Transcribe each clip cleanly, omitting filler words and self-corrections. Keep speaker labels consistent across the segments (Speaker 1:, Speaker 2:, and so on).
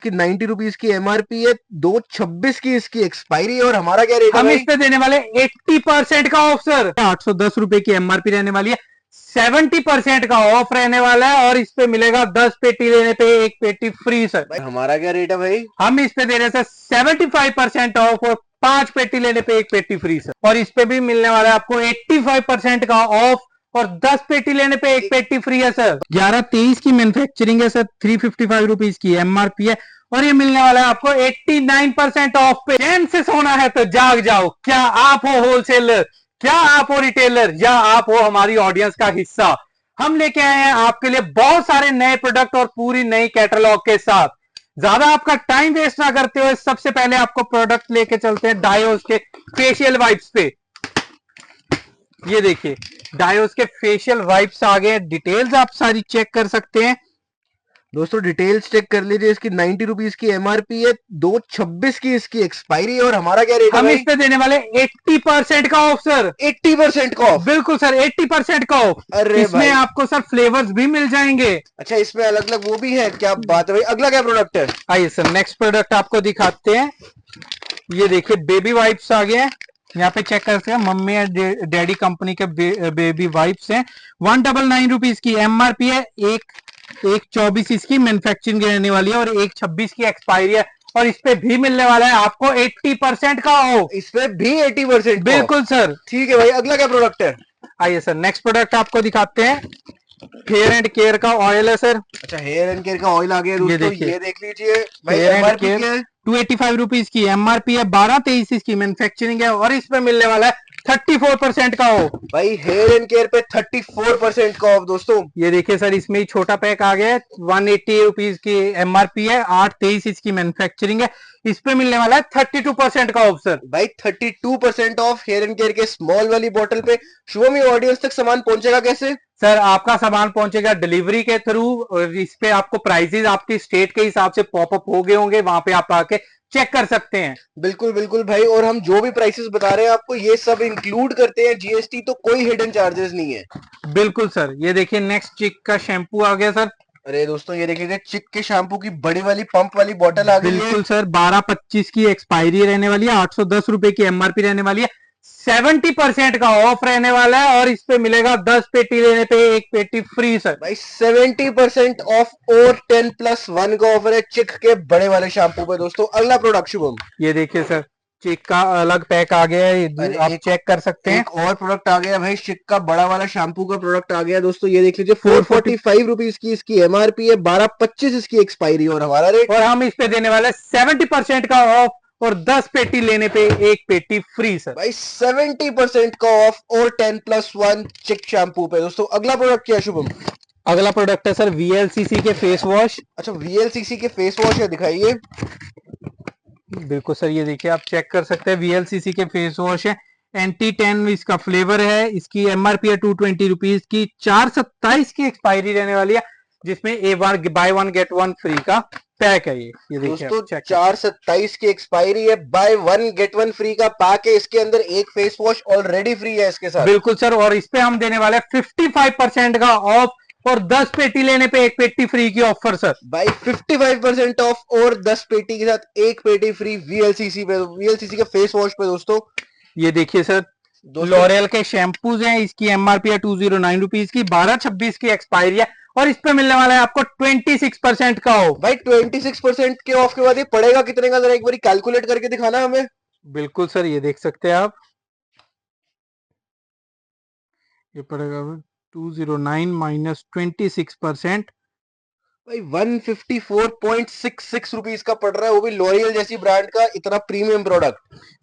Speaker 1: कि 90 रुपीज की एमआरपी है, 226 की इसकी एक्सपायरी है। और हमारा क्या रेट है
Speaker 2: हम
Speaker 1: भाई?
Speaker 2: इस पे देने वाले 80% का ऑफ सर। 810 रुपए की एमआरपी रहने वाली है, 70% का ऑफ रहने वाला है और इस पे मिलेगा 10 पेटी लेने पे एक पेटी फ्री सर।
Speaker 1: भाई हमारा क्या रेट है भाई?
Speaker 2: हम इस पे दे रहे सर 75% ऑफ और 5 पेटी लेने पे एक पेटी फ्री सर। और इस पे भी मिलने वाला है आपको 85% का ऑफ और 10 पेटी लेने पे एक पेटी फ्री है सर। 1123 की मैन्युफैक्चरिंग है सर, 355 रुपीज की एमआरपी है और ये मिलने वाला है आपको 89% ऑफ पे। चैन से सोना है तो जाग जाओ। क्या आप हो होलसेलर, क्या आप हो रिटेलर, या आप हो हमारी ऑडियंस का हिस्सा? हम लेके आए हैं आपके लिए बहुत सारे नए प्रोडक्ट और पूरी नई कैटलॉग के साथ। ज्यादा आपका टाइम वेस्ट ना करते हुए सबसे पहले आपको प्रोडक्ट लेके चलते हैं डायोस के फेशियल वाइप्स पे। ये देखिए डायोस के फेशियल वाइप्स आ गए, डिटेल्स आप सारी चेक कर सकते हैं।
Speaker 1: दोस्तों डिटेल्स चेक कर लीजिए। इसकी 90 रुपीज की एमआरपी है, 226 की इसकी एक्सपायरी है। और हमारा क्या रेट है
Speaker 2: हम
Speaker 1: भाई?
Speaker 2: इस पे देने वाले 80% का ऑफ सर।
Speaker 1: 80% का ऑफ?
Speaker 2: बिल्कुल सर 80% का ऑफ।
Speaker 1: अरे
Speaker 2: इसमें
Speaker 1: भाई,
Speaker 2: आपको सर फ्लेवर्स भी मिल जाएंगे।
Speaker 1: अच्छा इसमें अलग अलग वो भी है? क्या बात है भाई। अगला क्या प्रोडक्ट है?
Speaker 2: आइए सर नेक्स्ट प्रोडक्ट आपको दिखाते हैं। ये देखिए बेबी वाइप्स आ गए हैं, यहाँ पे चेक कर सकते हैं मम्मी एंड डैडी कंपनी के बेबी वाइप्स हैं। 199 रुपीज की एमआरपी है, एक 24 इसकी मैन्युफैक्चरिंग रहने वाली है और एक 26 की एक्सपायरी है और इस पे भी मिलने वाला है आपको 80% का ऑफ।
Speaker 1: इस पे भी 80%?
Speaker 2: बिल्कुल सर।
Speaker 1: ठीक है भाई, अगला क्या प्रोडक्ट है?
Speaker 2: आइए सर नेक्स्ट प्रोडक्ट आपको दिखाते हैं। फेयर एंड केयर का ऑयल है सर।
Speaker 1: अच्छा हेयर एंड केयर का ऑयल आ गया दोस्तों, ये देख लीजिए भाई।
Speaker 2: फेयर एंड
Speaker 1: एमआरपी
Speaker 2: केयर
Speaker 1: क्या है?
Speaker 2: 285 रुपीज की एमआरपी है, 1223 इसकी मैन्युफैक्चरिंग है और इसमें मिलने वाला है 34% का ऑफ।
Speaker 1: भाई हेयर एंड केयर पे 34% का ऑफ दोस्तों।
Speaker 2: ये देखिए सर इसमें ही छोटा पैक आ गया है, 180 रुपीज की एमआरपी है, 823 इसकी मैन्युफैक्चरिंग है। इस पे मिलने वाला है 32% का ऑफ सर।
Speaker 1: भाई 32% ऑफ हेयर एंड केयर के स्मॉल वाली बोतल पे। शुभम ये ऑडियंस तक सामान पहुंचेगा कैसे?
Speaker 2: सर आपका सामान पहुंचेगा डिलीवरी के थ्रू और इस पे आपको प्राइसेस आपकी स्टेट के हिसाब से पॉपअप हो गए होंगे, वहां पे आप आके चेक कर सकते हैं।
Speaker 1: बिल्कुल बिल्कुल भाई। और हम जो भी प्राइसेस बता रहे हैं आपको, ये सब इंक्लूड करते हैं जीएसटी, तो कोई हिडन चार्जेस नहीं है।
Speaker 2: बिल्कुल सर। ये देखिए नेक्स्ट चिक का शैम्पू आ गया सर।
Speaker 1: अरे दोस्तों ये देखिए चिक के शैम्पू की बड़ी वाली पंप वाली बोतल आ गई है।
Speaker 2: बिल्कुल सर 1225 की एक्सपायरी रहने वाली है, 810 रुपए की एमआरपी रहने वाली है, 70% का ऑफ रहने वाला है और इस पे मिलेगा 10 पेटी लेने पे एक पेटी फ्री सर।
Speaker 1: भाई 70% ऑफ और 10+1 का ऑफर है चिक के बड़े वाले शैम्पू पे दोस्तों। अगला प्रोडक्ट शुभम।
Speaker 2: ये देखिए सर चिक का अलग पैक आ गया है, आप चेक कर सकते हैं।
Speaker 1: एक और प्रोडक्ट आ गया भाई, चिक का बड़ा वाला शैम्पू का प्रोडक्ट आ गया दोस्तों। ये देख लीजिए 445 रुपीज की इसकी एमआरपी है, 1225 इसकी एक्सपायरी और हमारा रेट।
Speaker 2: और हम इस पे देने वाले 70% का ऑफ और 10 पेटी लेने पे एक पेटी फ्री सर।
Speaker 1: भाई 70% का ऑफ और 10+1 चिक शैम्पू पे दोस्तों। अगला प्रोडक्ट क्या है शुभम?
Speaker 2: अगला प्रोडक्ट है सर वीएलसीसी के फेस वॉश।
Speaker 1: अच्छा वीएलसीसी के फेस वॉश है, दिखाइए।
Speaker 2: बिल्कुल सर ये देखिए आप चेक कर सकते हैं वीएलसीसी के फेस वॉश है, एंटी टैन इसका फ्लेवर है, इसकी एमआरपी है 220 रुपीज की, 427 की एक्सपायरी रहने वाली है, जिसमें a buy one get one free का पैक है। ये देखिए
Speaker 1: दोस्तों 427 की एक्सपायरी है, buy one get one free का पैक है। इसके अंदर एक फेस वॉश ऑलरेडी फ्री है इसके साथ।
Speaker 2: बिल्कुल सर। और इस पे हम देने वाले 55% का ऑफ और 10 पेटी लेने पे एक पेटी फ्री की ऑफर सर।
Speaker 1: भाई 55% ऑफ और 10 पेटी के साथ एक पेटी फ्री वीएलसीसी पे, वीएलसीसी के फेस वॉश पे दोस्तों।
Speaker 2: ये देखिए सर लॉरियल के शैम्पूज हैं, इसकी एमआरपी है 209 रुपीज की, 1226 की एक्सपायरी है और इस पे मिलने वाला है आपको 26% का ऑफ।
Speaker 1: भाई 26% के ऑफ के बाद ये पड़ेगा कितने का, जरा एक बार कैलकुलेट करके दिखाना हमें।
Speaker 2: बिल्कुल सर ये देख सकते हैं आप, ये पड़ेगा 209 माइनस 26%।
Speaker 1: भाई 154.66 रुपीज का पड़ रहा है, वो भी लॉरियल जैसी ब्रांड का इतना प्रीमियम प्रोडक्ट।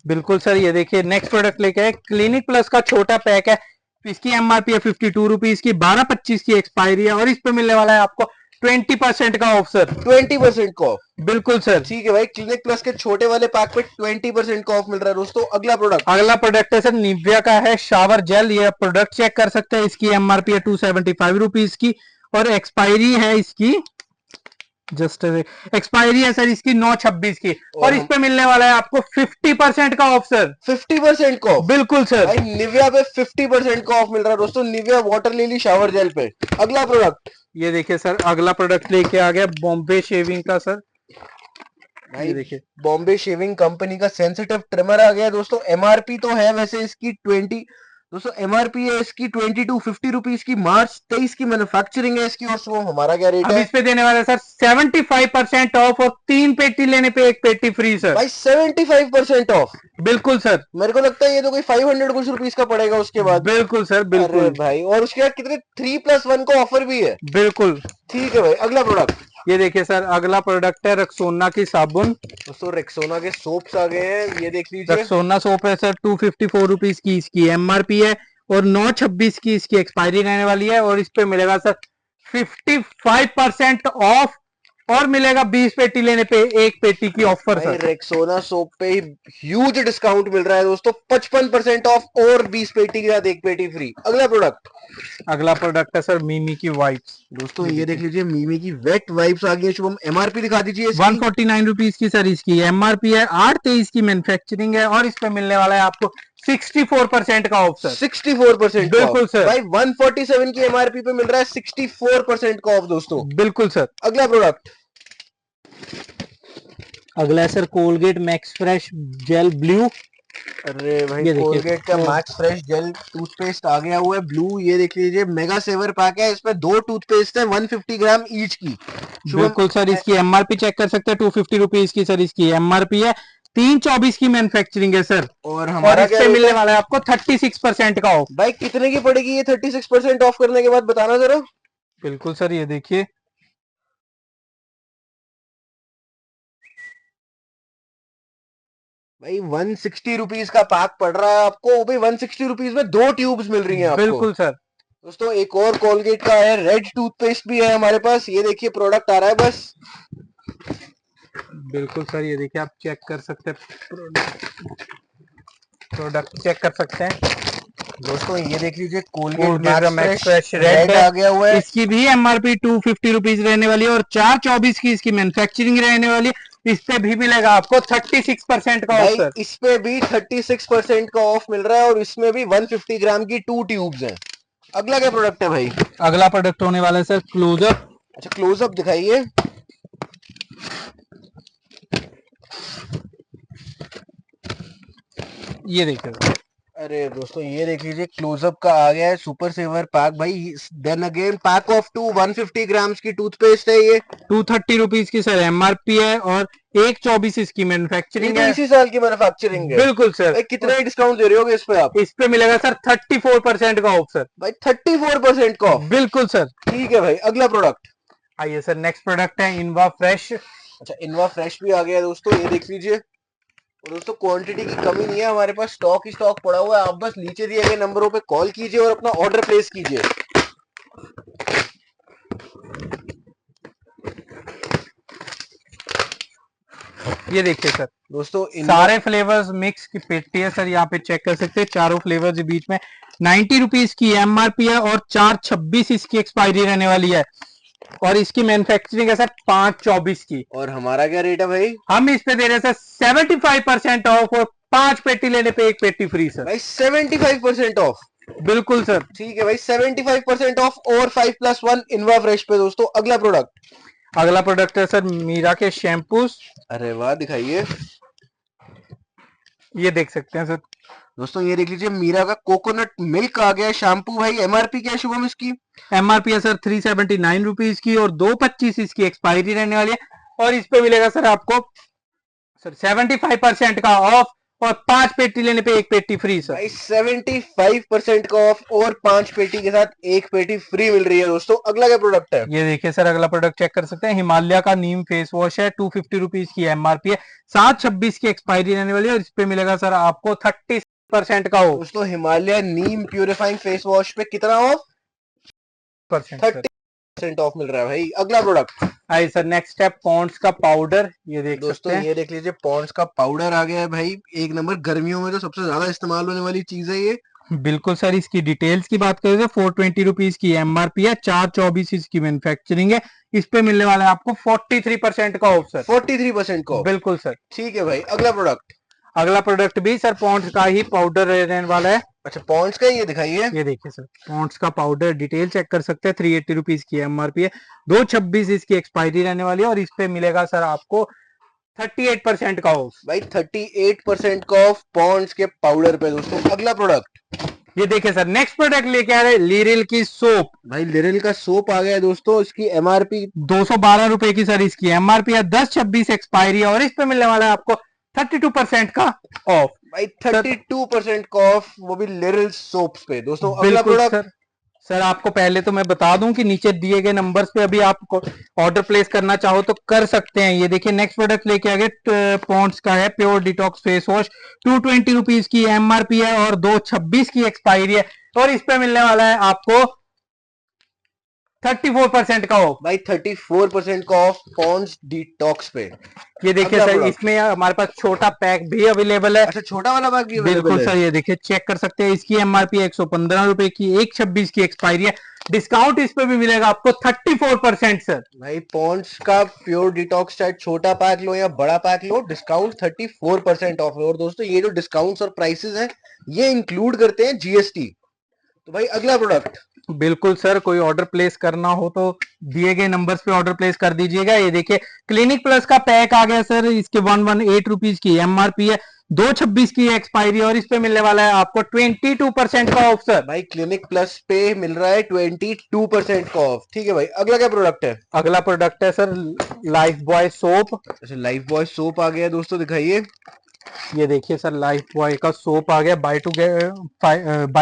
Speaker 2: बिल्कुल सर। ये देखिए नेक्स्ट प्रोडक्ट लेके आए, क्लिनिक प्लस का छोटा पैक है, इसकी एमआरपी है 52 रुपीज की, 1225 की एक्सपायरी है और इस पे मिलने वाला है आपको 20% का ऑफ सर।
Speaker 1: 20% का ऑफ?
Speaker 2: बिल्कुल सर।
Speaker 1: ठीक है भाई, क्लिनिक प्लस के छोटे वाले पैक पे 20% का ऑफ मिल रहा है दोस्तों।
Speaker 2: अगला प्रोडक्ट है सर निविया का है शावर जेल। ये प्रोडक्ट चेक कर सकते हैं, इसकी एमआरपी है 275 रुपीज की और एक्सपायरी है इसकी जस्ट एक्सपायरी है सर इसकी 9/26 की और इस पे मिलने वाला है आपको 50% का ऑफ सर।
Speaker 1: 50% का ऑफ?
Speaker 2: बिल्कुल सर।
Speaker 1: भाई निविया पे 50% का ऑफ मिल रहा है दोस्तों, Nivea water lily shower gel पे। अगला प्रोडक्ट।
Speaker 2: ये देखिए सर अगला प्रोडक्ट लेके आ गया बॉम्बे शेविंग का सर,
Speaker 1: भाई
Speaker 2: ये देखिए
Speaker 1: बॉम्बे शेविंग कंपनी का सेंसिटिव ट्रिमर आ गया दोस्तों। एमआरपी तो है वैसे इसकी 20, दोस्तों एमआरपी है इसकी 2250 रुपीज की। मार्च 23 की मैन्युफैक्चरिंग है इसकी। और शुभम हमारा क्या रेट
Speaker 2: हम
Speaker 1: है?
Speaker 2: इस पे देने वाले हैं सर 75% ऑफ और 3 पेटी लेने पे 1 पेटी फ्री सर।
Speaker 1: भाई 75% ऑफ।
Speaker 2: बिल्कुल सर।
Speaker 1: मेरे को लगता है ये तो कोई 500 कुछ रुपीस का पड़ेगा उसके बाद।
Speaker 2: बिल्कुल सर
Speaker 1: अरे
Speaker 2: बिल्कुल।
Speaker 1: भाई, और उसके बाद कितने 3+1 को ऑफर भी है।
Speaker 2: बिल्कुल।
Speaker 1: ठीक है भाई, अगला प्रोडक्ट।
Speaker 2: ये देखिए सर अगला प्रोडक्ट है रक्सोना की साबुन।
Speaker 1: दोस्तों रेक्सोना के सोप्स आ गए हैं, ये देख लीजिए।
Speaker 2: रक्सोना सोप है सर 254 रुपीज की इसकी एमआरपी है और 9/26 की इसकी एक्सपायरी रहने वाली है। और इस पे मिलेगा सर 55% ऑफ और मिलेगा 20 पेटी लेने पे 1 पेटी की ऑफर
Speaker 1: भाई
Speaker 2: सर।
Speaker 1: रेक्सोना सोप पे ही ह्यूज डिस्काउंट मिल रहा है दोस्तों। 55% ऑफ और 20 पेटी के साथ 1 पेटी फ्री। अगला प्रोडक्ट।
Speaker 2: अगला प्रोडक्ट है सर मीमी की वाइप्स।
Speaker 1: दोस्तों ये देख लीजिए, मीमी की वेट वाइप्स आ गई है। शुभम एमआरपी दिखा दीजिए इसकी।
Speaker 2: 149 रुपीज की सर इसकी एमआरपी है। 8/23 की मैन्युफैक्चरिंग है और इस पे मिलने वाला है आपको 64% का ऑफ सर।
Speaker 1: 64% का
Speaker 2: बिल्कुल
Speaker 1: ऑफ।
Speaker 2: सर।
Speaker 1: भाई 147 की एमआरपी पे मिल रहा है 64% का ऑफ दोस्तों।
Speaker 2: बिल्कुल सर।
Speaker 1: अगला प्रोडक्ट।
Speaker 2: अगला है sir Colgate Max Fresh gel blue.
Speaker 1: अरे भाई
Speaker 2: ये देखिए
Speaker 1: कोलगेट का मैक्स फ्रेश जेल टूथपेस्ट आ गया हुआ है ब्लू। ये देख लीजिए, मेगा सेवर पैक है। इसमें 2 टूथपेस्ट है 150 ग्राम ईच की। शुभम
Speaker 2: बिल्कुल सर इसकी एमआरपी चेक कर सकते हैं 250 रुपीज की सर इसकी एमआरपी है। 3/24 की मैन्युफैक्चरिंग है सर।
Speaker 1: और
Speaker 2: और
Speaker 1: हमारा
Speaker 2: इस
Speaker 1: क्या
Speaker 2: पे
Speaker 1: रेट
Speaker 2: मिलने
Speaker 1: है?
Speaker 2: वाला है आपको 36% का ऑफ।
Speaker 1: भाई कितने की पड़ेगी ये 36% ऑफ करने के बाद, बताना जरा।
Speaker 2: बिल्कुल सर ये देखिए
Speaker 1: भाई 160 रुपीज का पैक पड़ रहा है आपको। वो भी 160 रुपीज में 2 ट्यूब्स मिल रही हैं आपको।
Speaker 2: बिल्कुल सर।
Speaker 1: दोस्तों एक और कोलगेट का है, रेड टूथपेस्ट भी है हमारे पास। ये देखिए प्रोडक्ट आ रहा है बस।
Speaker 2: बिल्कुल सर ये देखिए आप चेक कर सकते हैं प्रोडक्ट चेक कर सकते हैं।
Speaker 1: दोस्तों ये देख लीजिए, कोलगेट
Speaker 2: कोलगेट का
Speaker 1: max
Speaker 2: max
Speaker 1: fresh
Speaker 2: fresh red
Speaker 1: red
Speaker 2: है।
Speaker 1: आ गया हुआ है।
Speaker 2: इसकी भी एमआरपी 250 रुपीज रहने वाली है और 4/24 की इसकी मैन्युफैक्चरिंग रहने वाली है। इस पे भी मिलेगा आपको 36% का ऑफ
Speaker 1: भाई
Speaker 2: सर।
Speaker 1: इस पे भी 36% का ऑफ मिल रहा है और इसमें भी 150 ग्राम की 2 ट्यूब्स हैं। अगला क्या प्रोडक्ट है भाई?
Speaker 2: अगला प्रोडक्ट होने वाला है सर क्लोजअप।
Speaker 1: अच्छा क्लोजअप दिखाइए।
Speaker 2: ये देखिए
Speaker 1: अरे दोस्तों ये देख लीजिए, क्लोजअप का आ गया है सुपर सेवर पैक भाई। Then again pack of 150 grams की टूथपेस्ट है ये।
Speaker 2: 230 रुपीज की सर एमआरपी है और 1/24 इसकी
Speaker 1: ये
Speaker 2: मैन्युफैक्चरिंग
Speaker 1: तो
Speaker 2: है।
Speaker 1: इसी साल की मैन्युफैक्चरिंग है।
Speaker 2: बिल्कुल सर।
Speaker 1: भाई कितना ही डिस्काउंट दे रहे होगे इस पे आप?
Speaker 2: इस पे मिलेगा सर 34% का ऑफ सर।
Speaker 1: भाई 34% का ऑफ।
Speaker 2: बिल्कुल सर।
Speaker 1: ठीक है भाई, अगला प्रोडक्ट।
Speaker 2: आइए सर नेक्स्ट प्रोडक्ट है इनवा फ्रेश।
Speaker 1: अच्छा इनवा फ्रेश भी आ गया है दोस्तों, ये देख लीजिए। और दोस्तों क्वांटिटी की कमी नहीं है हमारे पास, स्टॉक ही स्टॉक पड़ा हुआ है। आप बस नीचे दिए गए नंबरों पे कॉल कीजिए और अपना ऑर्डर प्लेस कीजिए।
Speaker 2: ये देखिए सर
Speaker 1: दोस्तों
Speaker 2: सारे फ्लेवर्स मिक्स की पेटी है सर। यहाँ पे चेक कर सकते हैं चारों फ्लेवर्स के बीच में 90 रुपीज की एमआरपी है और 4/26 इसकी एक्सपायरी रहने वाली है। और इसकी मैन्युफैक्चरिंग है सर 5/24 की।
Speaker 1: और हमारा क्या रेट है भाई?
Speaker 2: हम इस पे दे रहे हैं सर 75% ऑफ और 5 पेटी लेने पे 1 पेटी फ्री सर।
Speaker 1: भाई 75% ऑफ।
Speaker 2: बिल्कुल सर।
Speaker 1: ठीक है भाई, 75% ऑफ और 5+1 इनवा फ्रेश पे दोस्तों। अगला प्रोडक्ट।
Speaker 2: अगला प्रोडक्ट है सर मीरा के शैम्पूस।
Speaker 1: अरे वाह, दिखाइए।
Speaker 2: ये देख सकते हैं सर।
Speaker 1: दोस्तों ये देख लीजिए, मीरा का कोकोनट मिल्क आ गया है शैम्पू। भाई एमआरपी क्या है शुभम इसकी?
Speaker 2: एमआरपी है सर 379 रुपीज की और 2/25 इसकी एक्सपायरी रहने वाली है। और इस पे मिलेगा सर आपको सर 75% का ऑफ और 5 पेटी लेने पे 1 पेटी फ्री सर।
Speaker 1: भाई 75% का ऑफ और 5 पेटी के साथ 1 पेटी फ्री मिल रही है दोस्तों। अगला क्या प्रोडक्ट है?
Speaker 2: ये देखिए सर अगला प्रोडक्ट चेक कर सकते हैं हिमालय का नीम फेस वॉश है 250 रुपीज की एमआरपी है। 7/26 की एक्सपायरी रहने वाली है और इस पे मिलेगा सर आपको 30% का ऑफ।
Speaker 1: दोस्तों हिमालय नीम प्यूरिफाइंग फेस वॉश पे कितना ऑफ? 30% ऑफ मिल रहा है भाई। अगला प्रोडक्ट।
Speaker 2: आइए सर नेक्स्ट स्टेप पॉन्ड्स का पाउडर। ये देख सकते
Speaker 1: दोस्तों
Speaker 2: हैं
Speaker 1: ये देख लीजिए, पॉन्ड्स का पाउडर आ गया है भाई। एक नंबर, गर्मियों में तो सबसे ज्यादा इस्तेमाल होने वाली चीज है ये।
Speaker 2: बिल्कुल सर। इसकी डिटेल्स की बात करें तो 420 की एमआरपी है 4/24 इसकी मैन्युफैक्चरिंग है। इस पे मिलने वाला है आपको 43% का ऑफ सर।
Speaker 1: 43% का ऑफ।
Speaker 2: बिल्कुल सर।
Speaker 1: ठीक है भाई, अगला प्रोडक्ट।
Speaker 2: अगला प्रोडक्ट भी सर पॉन्ड्स का ही पाउडर रहने वाला है।
Speaker 1: अच्छा पॉन्ड्स का, ये दिखाइए।
Speaker 2: ये देखिए सर पॉन्ड्स का पाउडर डिटेल चेक कर सकते हैं 380 रुपीज की एमआरपी है। 2/26 इसकी एक्सपायरी रहने वाली है और इस पे मिलेगा सर आपको 38% का ऑफ।
Speaker 1: भाई 38% का ऑफ पॉन्ड्स के पाउडर पे दोस्तों। अगला प्रोडक्ट
Speaker 2: ये देखिए सर, नेक्स्ट प्रोडक्ट लेके आ रहे हैं लिरिल की सोप।
Speaker 1: भाई लिरिल का सोप आ गया दोस्तों। इसकी एमआरपी
Speaker 2: 212 रुपए की सर इसकी एमआरपी है, 10/26 एक्सपायरी है और इस पे मिलने वाला है आपको 32% का ऑफ।
Speaker 1: भाई 32% का ऑफ, वो भी लिरिल सोप्स पे दोस्तों। अगला
Speaker 2: बिल्कुल
Speaker 1: प्रोडक्ट
Speaker 2: सर। सर आपको पहले तो मैं बता दूं कि नीचे दिए गए नंबर्स पे अभी आप ऑर्डर प्लेस करना चाहो तो कर सकते हैं। ये देखिए नेक्स्ट प्रोडक्ट लेके आ गए पॉन्ड्स का है pure detox face wash. 220 rupees की एमआरपी है और 2/26 की एक्सपायरी है और इस पे मिलने वाला है आपको 34% का ऑफ।
Speaker 1: भाई 34% का ऑफ पॉन्ड्स डिटॉक्स पे।
Speaker 2: ये देखिए
Speaker 1: अगला
Speaker 2: सर,
Speaker 1: प्रोडक्ट,
Speaker 2: इसमें हमारे पास छोटा पैक भी अवेलेबल है।
Speaker 1: अच्छा छोटा वाला पैक भी
Speaker 2: बिल्कुल
Speaker 1: अवेलेबल है।
Speaker 2: सर, ये देखिए चेक कर सकते हैं। इसकी एमआरपी 115 रुपए की, 1/26 की एक्सपायरी है। डिस्काउंट इस पे भी मिलेगा आपको 34% सर।
Speaker 1: भाई पॉन्ड्स का प्योर डिटॉक्स चाहे छोटा पैक लो या बड़ा पैक लो, डिस्काउंट 34% ऑफ है। और दोस्तों ये जो डिस्काउंट्स और प्राइसेस हैं ये इंक्लूड करते हैं जीएसटी। तो भाई अगला प्रोडक्ट,
Speaker 2: बिल्कुल सर, कोई ऑर्डर प्लेस करना हो तो दिए गए नंबर्स पे ऑर्डर प्लेस कर दीजिएगा। ये देखिए क्लिनिक प्लस का पैक आ गया सर। इसके 118 रुपीज की एमआरपी है, 2/26 की एक्सपायरी और इस पे मिलने वाला है आपको 22% का ऑफ सर।
Speaker 1: भाई क्लिनिक प्लस पे मिल रहा है 22% का ऑफ। ठीक है भाई, अगला क्या प्रोडक्ट है?
Speaker 2: अगला प्रोडक्ट है सर लाइफ बॉय सोप।
Speaker 1: अच्छा लाइफ बॉय सोप आ गया दोस्तों, दिखाइए।
Speaker 2: ये देखिए सर लाइफ बॉय का सोप आ गया, बाय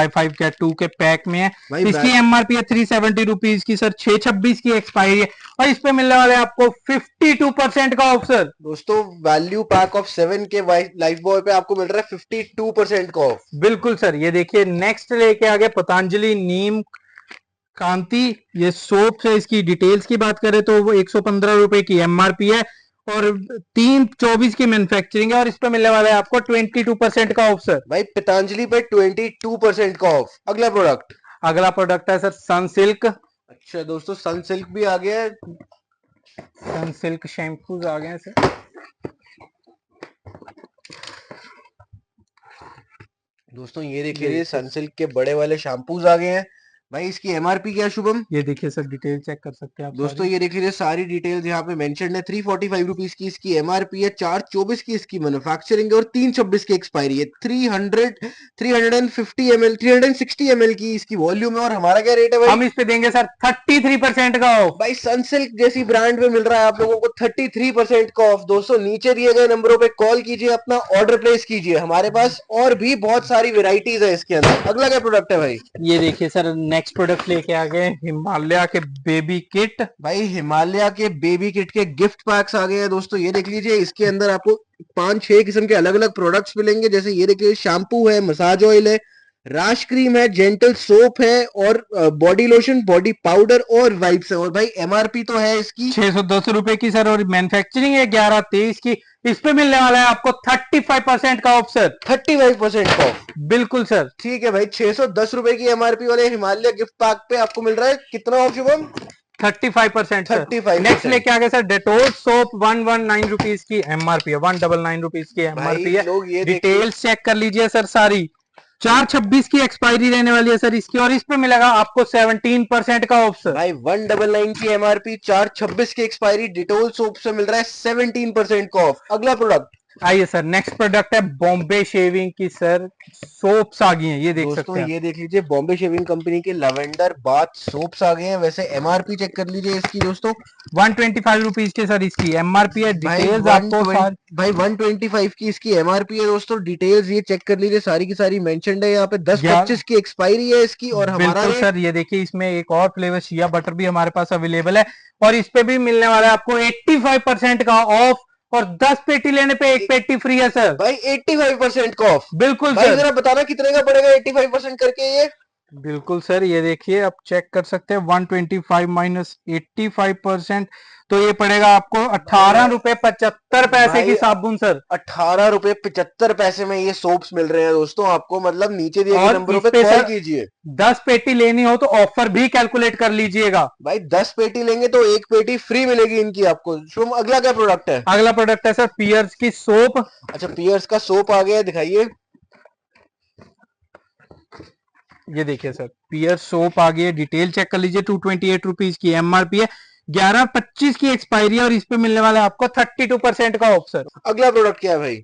Speaker 2: 5 गेट 2 के पैक में है।
Speaker 1: भाई
Speaker 2: इसकी एमआरपी है 370 रुपीज की सर, 6/26 की एक्सपायरी है और इस पे मिलने वाले आपको 52% का ऑफ सर।
Speaker 1: दोस्तों वैल्यू पैक ऑफ 7 के लाइफ बॉय पे आपको मिल रहा है 52% का ऑफ।
Speaker 2: बिल्कुल सर। ये देखिए नेक्स्ट लेके आगे पतंजलि नीम कांति, ये सोप है। इसकी डिटेल्स की बात करें तो वो 115 रुपए की एमआरपी है और 3/24 की मैन्युफैक्चरिंग है और इस पे मिलने वाला है आपको 22% का ऑफ सर।
Speaker 1: भाई पतंजलि पे 22% का ऑफ। अगला प्रोडक्ट,
Speaker 2: अगला प्रोडक्ट है सर सनसिल्क।
Speaker 1: अच्छा दोस्तों सनसिल्क भी आ गया है।
Speaker 2: सनसिल्क शैम्पूज आ गए हैं सर।
Speaker 1: दोस्तों ये देख लीजिए सनसिल्क के बड़े वाले शैम्पूज आ गए हैं। भाई इसकी एमआरपी क्या है शुभम?
Speaker 2: ये देखिए सर डिटेल चेक कर सकते हैं आप
Speaker 1: दोस्तों ये देख लीजिए सारी डिटेल्स यहाँ पे मेंशन है। 345 रुपीज की इसकी एमआरपी है, 4/24 की इसकी मैन्युफैक्चरिंग है और 3/26 की एक्सपायरी है। 350 ml 360 ml की इसकी वॉल्यूम है। और हमारा क्या रेट है भाई?
Speaker 2: हम इस पे देंगे सर 33% का ऑफ।
Speaker 1: भाई सनसिल्क जैसी ब्रांड में मिल रहा है आप लोगों को 33% का ऑफ। दोस्तों नीचे दिए गए नंबरों पे कॉल कीजिए, अपना ऑर्डर प्लेस कीजिए। हमारे पास और भी बहुत सारी वेराइटीज है इसके अंदर। अगला क्या प्रोडक्ट है भाई?
Speaker 2: ये देखिए सर नेक्स्ट प्रोडक्ट लेके आ गए हिमालय के बेबी किट।
Speaker 1: भाई हिमालय के बेबी किट के गिफ्ट पैक्स आ गए हैं दोस्तों। ये देख लीजिए इसके अंदर आपको 5-6 किस्म के अलग अलग प्रोडक्ट्स मिलेंगे। जैसे ये देखिए शैम्पू है, मसाज ऑयल है, राश क्रीम है, जेंटल सोप है और बॉडी लोशन, बॉडी पाउडर और वाइप्स है। और भाई एमआरपी तो है इसकी
Speaker 2: 610 रुपए की सर और मैन्युफैक्चरिंग है 1123 की। इस पे मिलने वाला है आपको 35% का ऑफ सर।
Speaker 1: 35% का ऑफ।
Speaker 2: बिल्कुल सर।
Speaker 1: ठीक है भाई, 610 रुपए की एमआरपी वाले हिमालय गिफ्ट पैक पे आपको मिल रहा है कितना ऑफ शुभम?
Speaker 2: 35% सर।
Speaker 1: 35%।
Speaker 2: नेक्स्ट लेके आ गए सर डेटोल सोप 119 रुपीज की एमआरपी है, 199 रुपीज की एमआरपी है।
Speaker 1: लोग ये
Speaker 2: डिटेल्स चेक कर लीजिए सर सारी। 4/26 की एक्सपायरी रहने वाली है सर इसकी और इस पे मिलेगा आपको 17% का ऑफ सर।
Speaker 1: भाई 199 की एमआरपी, 4/26 की एक्सपायरी, डिटोल सोप से मिल रहा है 17% का ऑफ। अगला प्रोडक्ट,
Speaker 2: आइए सर नेक्स्ट प्रोडक्ट है बॉम्बे शेविंग की सर सोप्स आ गई हैं, ये देख
Speaker 1: दोस्तों
Speaker 2: सकते हैं।
Speaker 1: ये देख लीजिए बॉम्बे शेविंग कंपनी के लवेंडर बाथ सोप्स आ गए हैं। वैसे एमआरपी चेक कर लीजिए इसकी दोस्तों।
Speaker 2: 125 रुपीज की सर इसकी एमआरपी है। डिटेल्स आपको
Speaker 1: भाई 125 की इसकी एमआरपी है दोस्तों। डिटेल्स ये चेक कर लीजिए, सारी की सारी मेंशन्ड है यहाँ पे। 10/25 की एक्सपायरी है इसकी। और हमारा
Speaker 2: बिल्कुल सर। ये देखिए इसमें एक और फ्लेवर शिया बटर भी हमारे पास अवेलेबल है और इस पे भी मिलने वाला है आपको 85% का ऑफ और 10 पेटी लेने पे 1 पेटी फ्री है सर।
Speaker 1: भाई 85% का ऑफ।
Speaker 2: बिल्कुल
Speaker 1: भाई
Speaker 2: सर।
Speaker 1: जरा बताना कितने का पड़ेगा 85% करके ये?
Speaker 2: बिल्कुल सर, ये देखिए आप चेक कर सकते हैं 125 माइनस 85% तो ये पड़ेगा आपको 18 रुपए 75 पैसे की साबुन सर।
Speaker 1: 18 रुपए 75 पैसे में ये सोप्स मिल रहे हैं दोस्तों आपको। मतलब नीचे दिए गए
Speaker 2: और
Speaker 1: नंबरों
Speaker 2: इस
Speaker 1: पे
Speaker 2: पे
Speaker 1: कॉल
Speaker 2: सर
Speaker 1: कीजिए।
Speaker 2: 10 पेटी लेनी हो तो ऑफर भी कैलकुलेट कर लीजिएगा।
Speaker 1: भाई 10 पेटी लेंगे तो 1 पेटी फ्री मिलेगी इनकी आपको। शुभम अगला क्या प्रोडक्ट है?
Speaker 2: अगला प्रोडक्ट है सर पियर्स की सोप।
Speaker 1: अच्छा पियर्स का सोप आ गया है, दिखाइए।
Speaker 2: ये देखिए सर पियर सोप आ गई है, डिटेल चेक कर लीजिए। 228 रुपीज की एमआरपी है। 11/25 की एक्सपायरी है और इस पे मिलने वाला है आपको 32% का ऑफ सर।
Speaker 1: अगला प्रोडक्ट क्या है भाई?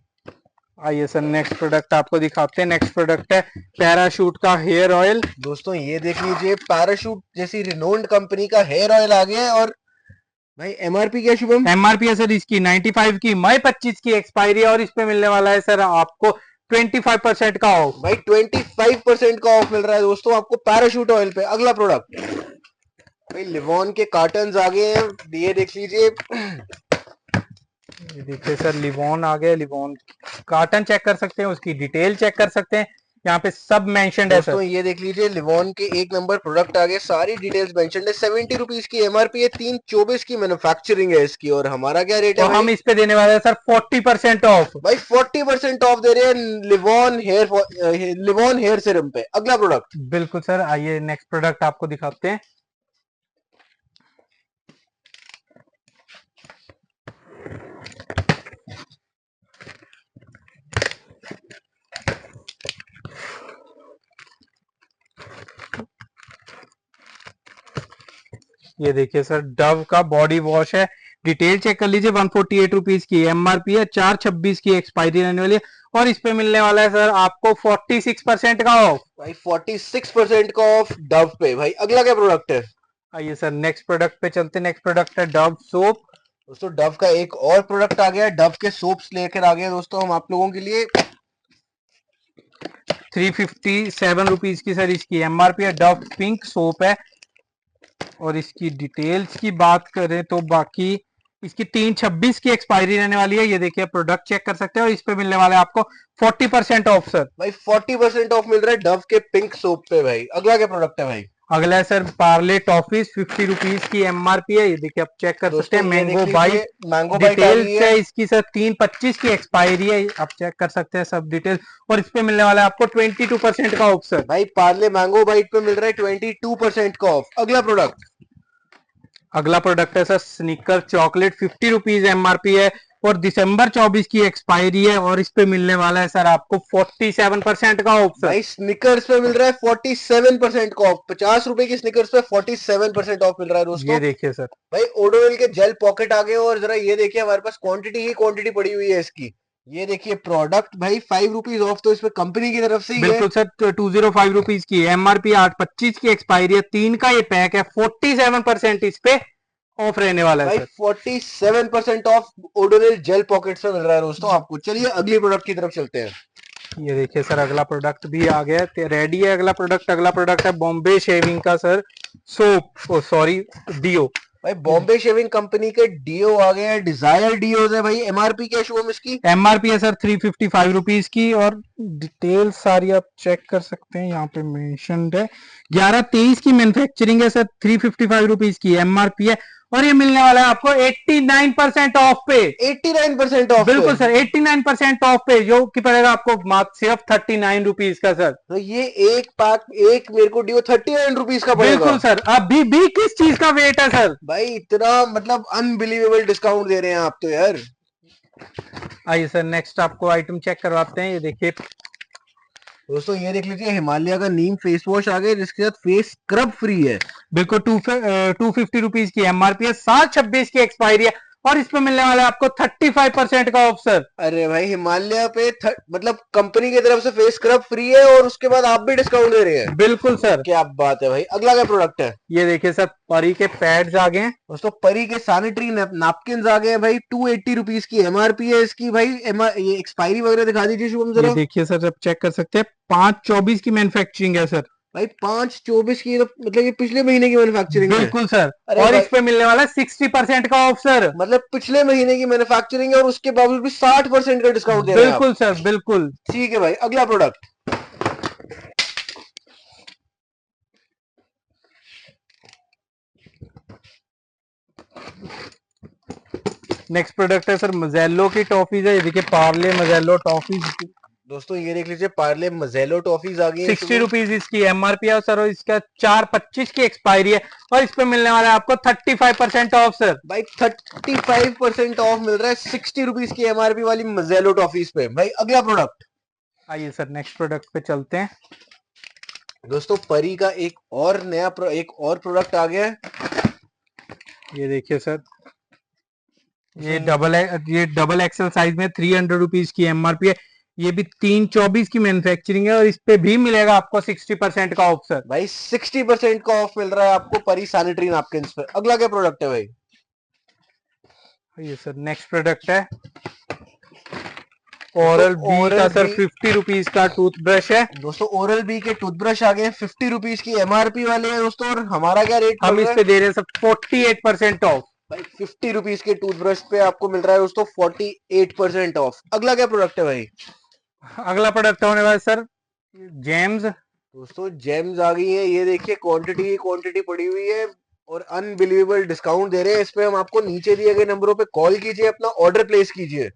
Speaker 2: आइए सर नेक्स्ट प्रोडक्ट आपको दिखाते हैं। नेक्स्ट प्रोडक्ट है पैराशूट का हेयर ऑयल।
Speaker 1: दोस्तों ये देख लीजिए, पैराशूट जैसी रिनोन्ड कंपनी का हेयर ऑयल आ गया है। और भाई एमआरपी क्या शुभम?
Speaker 2: एमआरपी है सर इसकी 95 की, मई 25 की एक्सपायरी है और इस पे मिलने वाला है सर आपको 25% का ऑफ।
Speaker 1: भाई 25% का ऑफ मिल रहा है दोस्तों आपको पैराशूट ऑयल पे। अगला प्रोडक्ट भाई लिवॉन के कार्टन्स आ गए हैं, ये देख लीजिए।
Speaker 2: ये देखिए सर लिवॉन आ गया। लिवॉन कार्टन चेक कर सकते हैं, उसकी डिटेल चेक कर सकते हैं, यहाँ पे सब मेंशन्ड है सर।
Speaker 1: दोस्तों ये देख लीजिए, लिवॉन के एक नंबर प्रोडक्ट आ गए, सारी डिटेल्स मेंशन्ड है। 70 रुपीज की एमआरपी है, 324 की मैन्युफैक्चरिंग है इसकी। और हमारा क्या रेट है
Speaker 2: तो
Speaker 1: भाई?
Speaker 2: हम इस पे देने वाले हैं सर 40% ऑफ।
Speaker 1: भाई 40% ऑफ दे रहे हैं लिवॉन हेयर सीरम पे। अगला प्रोडक्ट
Speaker 2: बिल्कुल सर, आइए नेक्स्ट प्रोडक्ट आपको दिखाते हैं। ये देखिए सर डव का बॉडी वॉश है, डिटेल चेक कर लीजिए। 148 रुपीज की एमआरपी है, 4/26 की एक्सपायरी रहने वाली है और इस पे मिलने वाला है सर आपको 46% का ऑफ।
Speaker 1: भाई 46% का ऑफ डव पे। भाई अगला क्या प्रोडक्ट है?
Speaker 2: आइए सर नेक्स्ट प्रोडक्ट पे चलते हैं। नेक्स्ट प्रोडक्ट है डव सोप।
Speaker 1: दोस्तों डव का एक और प्रोडक्ट आ गया है, डव के सोप्स लेकर आ गए हैं दोस्तों हम आप लोगों के लिए।
Speaker 2: 357 रुपीज की सर इसकी एमआरपी है। डव पिंक सोप है और इसकी डिटेल्स की बात करें तो बाकी इसकी 3/26 की एक्सपायरी रहने वाली है। ये देखिए प्रोडक्ट चेक कर सकते हैं और इस पे मिलने वाला है आपको 40% ऑफ सर।
Speaker 1: भाई 40% ऑफ मिल रहा है डव के पिंक सोप पे। भाई अगला क्या प्रोडक्ट है भाई?
Speaker 2: अगला है सर पार्ले टॉफीज, 50 रुपीज की एमआरपी है। ये देखिए आप चेक कर सकते हैं। मैंगो बाइट,
Speaker 1: मैंगो बाइट आ गई
Speaker 2: डिटेल्स है इसकी सर 3/25 की एक्सपायरी है, आप चेक कर सकते हैं सब डिटेल। और इस पे मिलने वाला है आपको 22% का ऑफ सर।
Speaker 1: भाई पार्ले मैंगो बाइट पे मिल रहा है 22% का ऑफ। अगला प्रोडक्ट
Speaker 2: अगला प्रोडक्ट है sir sneaker chocolate, 50 rupees MRP है और दिसंबर 24 की एक्सपायरी है और इस पे मिलने वाला है सर आपको 47% का ऑफ सर।
Speaker 1: भाई स्निकर्स पे मिल रहा है 47% का ऑफ। 50 रुपए की स्निकर्स पे 47% ऑफ मिल रहा है दोस्तों।
Speaker 2: ये देखिए सर
Speaker 1: भाई ओडोनिल के जेल पॉकेट आ गए और जरा ये देखिए हमारे पास क्वांटिटी ही क्वांटिटी पड़ी हुई है इसकी। ये देखिए प्रोडक्ट भाई 5 रुपीज ऑफ तो इसमें कंपनी की तरफ से ही है।
Speaker 2: बिल्कुल सर 205 रुपीज की एमआरपी, 8/25 की एक्सपायरी है, 3 का ये पैक है, 47% इस पे ऑफ रहने वाला है
Speaker 1: भाई
Speaker 2: sir.
Speaker 1: 47% off Odonil gel pockets में मिल रहा है दोस्तों आपको। चलिए अगली प्रोडक्ट की तरफ चलते हैं।
Speaker 2: ये देखिए सर अगला प्रोडक्ट भी आ गया है, रेडी है अगला प्रोडक्ट। अगला प्रोडक्ट है बॉम्बे शेविंग का सर सोप, सॉरी डिओ।
Speaker 1: भाई बॉम्बे शेविंग कंपनी के डीओ आ गए हैं, डिजायर डीओज है। भाई एमआरपी क्या शुभम इसकी?
Speaker 2: एमआरपी है सर 355 रुपीज की और डिटेल सारी आप चेक कर सकते हैं, यहाँ पे मेंशन्ड है। 11/23 की मैन्युफैक्चरिंग है सर, 355 रुपीज की एमआरपी है और ये मिलने वाला है आपको 89% ऑफ पे।
Speaker 1: 89% ऑफ
Speaker 2: बिल्कुल सर 89% ऑफ पे, जो कि पड़ेगा आपको मात्र सिर्फ 39 रुपीज का सर।
Speaker 1: तो ये एक पैक, एक मेरे को डीओ 39 रुपीज का पड़ेगा।
Speaker 2: बिल्कुल सर, अभी भी किस चीज का वेट है सर।
Speaker 1: भाई इतना मतलब अनबिलीवेबल डिस्काउंट दे रहे हैं आप तो यार।
Speaker 2: आइए सर नेक्स्ट आपको आइटम चेक करवाते हैं। ये देखिए
Speaker 1: दोस्तों ये देख लीजिए, हिमालय का नीम फेस वॉश आ गया जिसके साथ फेस स्क्रब फ्री है।
Speaker 2: बिल्कुल 250 रुपीज की एमआरपी है, 7/26 की एक्सपायरी है और इस पे मिलने वाला है आपको 35% का ऑफ सर।
Speaker 1: अरे भाई हिमालय पे मतलब कंपनी की तरफ से फेस स्क्रब फ्री है और उसके बाद आप भी डिस्काउंट दे रहे हैं।
Speaker 2: बिल्कुल सर,
Speaker 1: क्या बात है भाई। अगला क्या प्रोडक्ट है?
Speaker 2: ये देखिए सर परी के पैड्स आ गए हैं।
Speaker 1: दोस्तों परी के सैनिटरी नैपकिन आ गए हैं भाई। 280 रुपीज की एमआरपी है इसकी। भाई ये एक्सपायरी वगैरह दिखा दीजिए शुभम
Speaker 2: ये
Speaker 1: जरा।
Speaker 2: देखिए सर आप चेक कर सकते हैं, 5/24 की मैन्युफैक्चरिंग है सर।
Speaker 1: भाई 5/24 की, तो मतलब ये पिछले महीने की मैन्युफैक्चरिंग है।
Speaker 2: बिल्कुल सर,
Speaker 1: अरे
Speaker 2: और
Speaker 1: भाई,
Speaker 2: इस पे मिलने वाला है 60% का ऑफ सर।
Speaker 1: मतलब पिछले महीने की मैन्युफैक्चरिंग है और उसके बावजूद भी 60% का डिस्काउंट दे रहे हैं आप।
Speaker 2: बिल्कुल सर बिल्कुल।
Speaker 1: ठीक है भाई। अगला प्रोडक्ट
Speaker 2: नेक्स्ट प्रोडक्ट है सर मजेलो की टॉफीज है। ये देखिए पार्ले मजेलो टॉफीज,
Speaker 1: दोस्तों ये देख लीजिए, पार्ले मजेलो टॉफीज आ गई हैं।
Speaker 2: 60 रुपीज इसकी एमआरपी है सर और इसका 4/25 की एक्सपायरी है और इस पे मिलने वाला है आपको 35% ऑफ सर।
Speaker 1: भाई 35% ऑफ मिल रहा है 60 रुपीज की एमआरपी वाली मजेलो टॉफीज पे। भाई अगला प्रोडक्ट
Speaker 2: आइए सर नेक्स्ट प्रोडक्ट पे चलते हैं।
Speaker 1: दोस्तों परी का एक और प्रोडक्ट आ गया है।
Speaker 2: ये देखिए सर, ये डबल एक्सल साइज में 300 रुपीज की एमआरपी है। ये भी 324 की मैन्युफैक्चरिंग है और इस पे भी मिलेगा आपको 60% का ऑफ सर।
Speaker 1: भाई 60% का ऑफ मिल रहा है आपको परी सैनिटरी नैपकिन पे। अगला क्या प्रोडक्ट है भाई?
Speaker 2: ये सर नेक्स्ट प्रोडक्ट है
Speaker 1: दोस्तों
Speaker 2: ओरल बी का
Speaker 1: ओरल
Speaker 2: सर,
Speaker 1: बी
Speaker 2: 50 रुपीज का टूथब्रश है।
Speaker 1: दोस्तों ओरल बी के टूथब्रश आ गए 50 रुपीज की एमआरपी वाले हैं दोस्तों, और हमारा क्या रेट पड़
Speaker 2: हम इस
Speaker 1: रहा है
Speaker 2: पे दे रहे हैं सर 48% ऑफ।
Speaker 1: भाई? 50 रुपीज के टूथब्रश पे आपको मिल रहा है दोस्तों 48% ऑफ। अगला क्या प्रोडक्ट है भाई?
Speaker 2: अगला प्रोडक्ट होने वाला है सर जेम्स।
Speaker 1: दोस्तों जेम्स आ गई है, ये देखिए क्वांटिटी पड़ी हुई है और अनबिलीवेबल डिस्काउंट दे रहे हैं इस पे हम आपको। नीचे दिए गए नंबरों पे कॉल कीजिए, अपना ऑर्डर प्लेस कीजिए।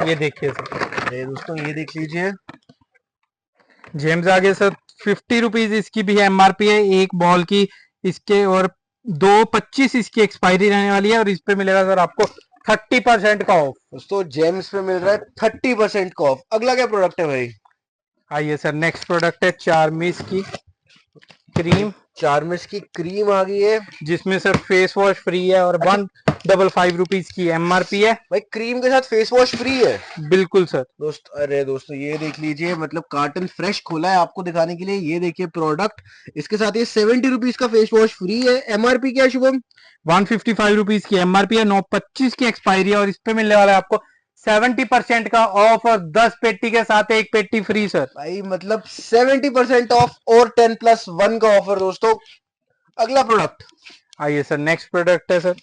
Speaker 2: ये देखिए सर,
Speaker 1: अरे दोस्तों ये देख लीजिए,
Speaker 2: जेम्स आ गया सर, 50 रुपीज इसकी भी एमआरपी है एक बॉल की इसके, और 2/25 इसकी एक्सपायरी रहने वाली है और इस पे मिलेगा सर आपको 30% का ऑफ।
Speaker 1: दोस्तों जेम्स पे मिल रहा है 30% का ऑफ। अगला क्या प्रोडक्ट है भाई?
Speaker 2: आइए सर, नेक्स्ट प्रोडक्ट है चारमिस की क्रीम,
Speaker 1: चारमिस की क्रीम आ गई है
Speaker 2: जिसमें सर फेस वॉश फ्री है और 155 रुपीज की एमआरपी है।
Speaker 1: भाई। क्रीम के साथ फेस वॉश फ्री है
Speaker 2: बिल्कुल सर।
Speaker 1: अरे दोस्तों ये देख लीजिए, मतलब कार्टन फ्रेश खोला है आपको दिखाने के लिए। ये देखिए प्रोडक्ट, इसके साथ ये 70 रुपीज का फेस वॉश फ्री है। एमआरपी क्या है शुभम?
Speaker 2: 155 रुपीज की एमआरपी है, 9/25 की एक्सपायरी है और इस पे मिलने वाला है आपको 70% का ऑफ और 10 पेटी के साथ एक पेटी फ्री सर।
Speaker 1: भाई मतलब 70% ऑफ और 10+1 का ऑफर दोस्तों। अगला प्रोडक्ट
Speaker 2: आइए सर, नेक्स्ट प्रोडक्ट है सर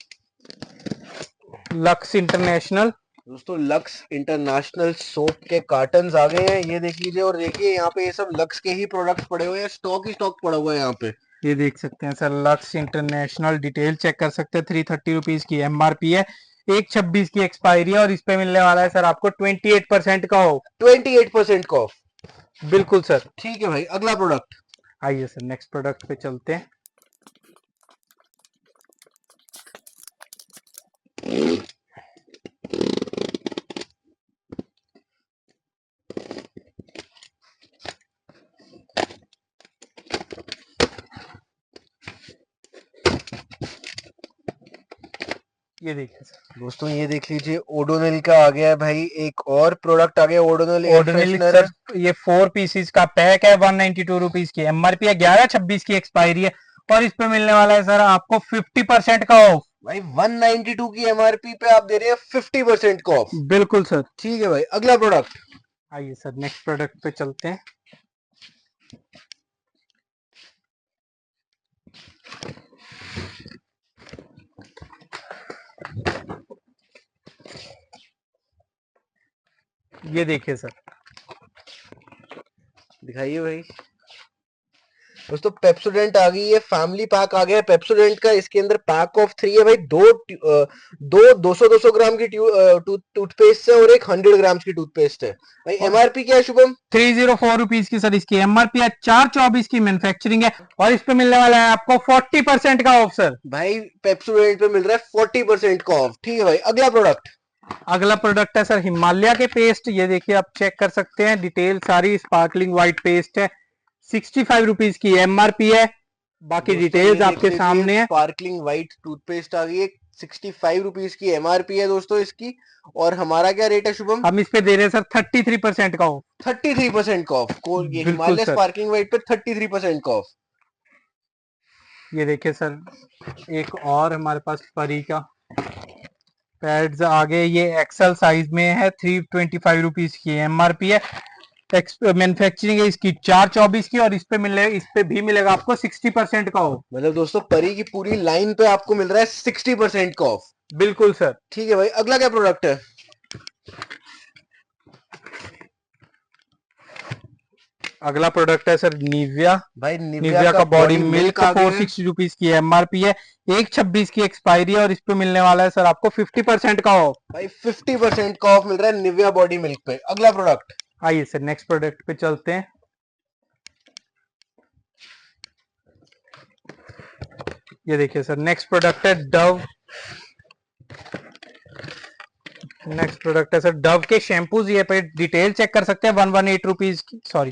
Speaker 2: लक्स इंटरनेशनल।
Speaker 1: दोस्तों, लक्स इंटरनेशनल सोप के कार्टन्स आ गए हैं, ये देख लीजिए। और देखिए यहाँ पे ये सब लक्स के ही प्रोडक्ट्स पड़े हुए हैं, स्टॉक ही स्टॉक पड़ा हुआ है यहाँ पे।
Speaker 2: ये देख सकते हैं sir, Lux International detail check कर सकते हैं। 330 रुपीज की एमआरपी है, 1/26 की एक्सपायरी है और इस पे मिलने वाला है सर आपको 28% का ऑफ।
Speaker 1: 28% का ऑफ।
Speaker 2: बिल्कुल सर।
Speaker 1: ठीक है भाई, अगला प्रोडक्ट
Speaker 2: आइए सर, नेक्स्ट प्रोडक्ट पे चलते हैं। ये देखिए सर,
Speaker 1: दोस्तों ये देख लीजिए, ओडोनिल का आ गया है भाई। एक और प्रोडक्ट आ गया, ओडोनिल एयर
Speaker 2: ओडोनिल
Speaker 1: फ्रेशनर है।
Speaker 2: सर, ये 4 पीसीस का पैक है, 192 रुपीज की एमआरपी है, 11/26 की एक्सपायरी है और इस पे मिलने वाला है सर आपको 50% का ऑफ।
Speaker 1: भाई 192 की एमआरपी पे आप दे रहे हैं 50% का ऑफ।
Speaker 2: बिल्कुल सर।
Speaker 1: ठीक है भाई, अगला प्रोडक्ट
Speaker 2: आइए सर, नेक्स्ट प्रोडक्ट पे चलते हैं। ये देखिए सर,
Speaker 1: दिखाइए भाई। दोस्तों पेप्सोडेंट आ गई है, फैमिली पैक आ गया है पेप्सोडेंट का। इसके अंदर पैक ऑफ 3 है भाई। दो 200 ग्राम की टूथपेस्ट है और एक 100 ग्राम की टूथपेस्ट है भाई। एमआरपी क्या है शुभम?
Speaker 2: 304 रुपीज की सर इसकी एमआरपी है, 4/24 की मैन्युफैक्चरिंग है और इस पे मिलने वाला है आपको 40% का ऑफ सर।
Speaker 1: भाई पेप्सोडेंट पे मिल रहा है 40% का ऑफ। ठीक है भाई, अगला प्रोडक्ट
Speaker 2: अगला प्रोडक्ट है सर हिमालय के पेस्ट। ये देखिए, आप चेक कर सकते हैं डिटेल सारी, स्पार्कलिंग व्हाइट पेस्ट है, 65 रुपीज की एमआरपी है। बाकी डिटेल्स आपके सामने है।
Speaker 1: स्पार्कलिंग व्हाइट टूथपेस्ट आ गई है, 65 रुपीज की एमआरपी है दोस्तों इसकी। और हमारा क्या रेट है शुभम?
Speaker 2: हम इस पे दे रहे हैं सर 33% का ऑफ।
Speaker 1: 33% का ऑफ। ये
Speaker 2: बिल्कुल
Speaker 1: हिमालय
Speaker 2: सर।
Speaker 1: स्पार्कलिंग व्हाइट पे 33% का ऑफ।
Speaker 2: ये देखिए सर, एक और हमारे पास परी का पैड्स आ गए, ये एक्सेल साइज में है, 325 रुपीज की एमआरपी है। मैन्युफैक्चरिंग है इसकी 4/24 की और इस पे भी मिलेगा आपको 60% का ऑफ।
Speaker 1: मतलब दोस्तों परी की पूरी लाइन पे आपको मिल रहा है 60% का ऑफ।
Speaker 2: बिल्कुल सर।
Speaker 1: ठीक है भाई, अगला क्या प्रोडक्ट है?
Speaker 2: अगला प्रोडक्ट है सर निविया।
Speaker 1: भाई
Speaker 2: निविया का बॉडी मिल्क,
Speaker 1: आ गया है
Speaker 2: 460 रुपीज की एमआरपी है, 1/26 की एक्सपायरी है और इस पे मिलने वाला है सर आपको 50% का ऑफ।
Speaker 1: भाई। 50% का ऑफ मिल रहा है निविया बॉडी मिल्क पे। अगला प्रोडक्ट
Speaker 2: आइए सर, नेक्स्ट प्रोडक्ट पे चलते हैं। ये देखिए सर, नेक्स्ट प्रोडक्ट है डव नेक्स्ट प्रोडक्ट है सर डव के शैम्पूज, ये पे डिटेल चेक कर सकते हैं। 118 रुपीज की, सॉरी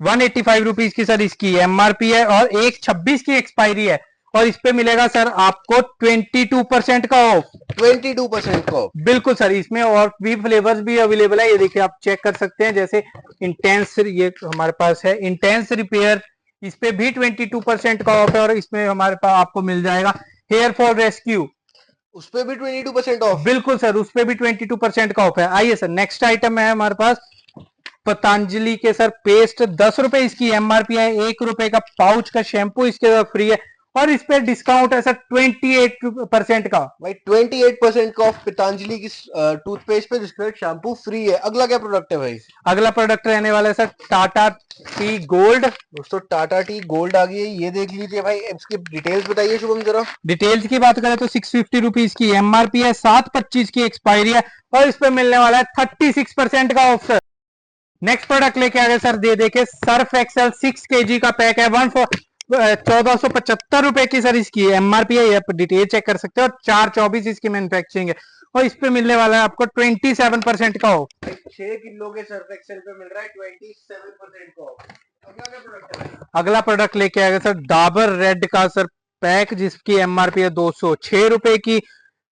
Speaker 2: 185 रुपीज की सर इसकी एमआरपी है और 1/26 की एक्सपायरी है और इस पे मिलेगा सर आपको 22% का ऑफ।
Speaker 1: 22% का ऑफ।
Speaker 2: बिल्कुल सर, इसमें और भी फ्लेवर्स भी अवेलेबल है, ये देखिए आप चेक कर सकते हैं। जैसे इंटेंस, ये हमारे पास है इंटेंस रिपेयर, इस पे भी 22% का ऑफ है और इसमें हमारे पास आपको मिल जाएगा हेयर फॉल रेस्क्यू,
Speaker 1: उस पे भी 22% ऑफ।
Speaker 2: बिल्कुल सर, उस पे भी 22% का ऑफ है। आइए सर नेक्स्ट आइटम है हमारे पास पतंजलि के सर पेस्ट, 10 रुपए इसकी एमआरपी है। 1 रुपए का पाउच का शैम्पू इसके साथ फ्री है और इस पे डिस्काउंट है सर 28% का।
Speaker 1: भाई 28% का ऑफ पतंजलि की टूथपेस्ट पे, जिसके साथ शैम्पू फ्री है। अगला क्या प्रोडक्ट है भाई?
Speaker 2: अगला प्रोडक्ट रहने वाला है सर टाटा टी गोल्ड।
Speaker 1: दोस्तों टाटा टी गोल्ड आ गई है, ये देख लीजिए भाई। इसकी डिटेल्स बताइए शुभम जरा।
Speaker 2: डिटेल्स की बात करें तो 650 रुपीज की एमआरपी है, 7/25 की एक्सपायरी है और इस पे मिलने वाला है 36% का ऑफ सर। नेक्स्ट प्रोडक्ट लेके आ गए सर, दे देखे सर्फ एक्सेल 6 kg का पैक है, 1475 रुपए की सर इसकी एमआरपी है। ये डिटेल चेक कर सकते हैं और 4/24 इसकी मैन्युफैक्चरिंग है और इस पे मिलने वाला है आपको 27% का ऑफ।
Speaker 1: 6 किलो के सर्फ एक्सेल पे मिल रहा है 27% का ऑफ। अगला क्या प्रोडक्ट है?
Speaker 2: अगला प्रोडक्ट लेके आ गए सर डाबर रेड का सर पैक, जिसकी एमआरपी है 206 रुपए की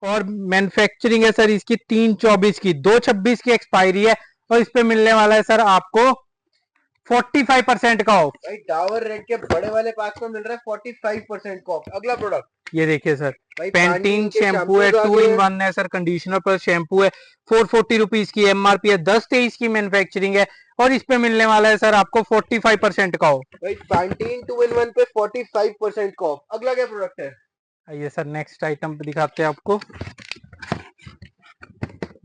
Speaker 2: और मैन्युफैक्चरिंग है सर इसकी 3/24 की, 2/26 की एक्सपायरी है और इस पे मिलने वाला है सर आपको 45% का ऑफ।
Speaker 1: भाई डाबर रेड के बड़े वाले पैक में मिल रहा है 45% का ऑफ। अगला प्रोडक्ट
Speaker 2: ये देखिए सर
Speaker 1: भाई
Speaker 2: पेंटीन
Speaker 1: के
Speaker 2: शैम्पू है,
Speaker 1: शैम्पूज आ
Speaker 2: 2
Speaker 1: गए
Speaker 2: इन
Speaker 1: हैं।
Speaker 2: 1 है सर, कंडीशनर पर शैम्पू है, 440 रुपीज की एमआरपी है, 10/23 की मैन्युफैक्चरिंग है और इस पे मिलने वाला है सर आपको 45% का ऑफ।
Speaker 1: भाई पैंटीन 2 in 1 पे 45% का ऑफ। अगला क्या प्रोडक्ट है?
Speaker 2: आइए सर नेक्स्ट आइटम दिखाते हैं आपको,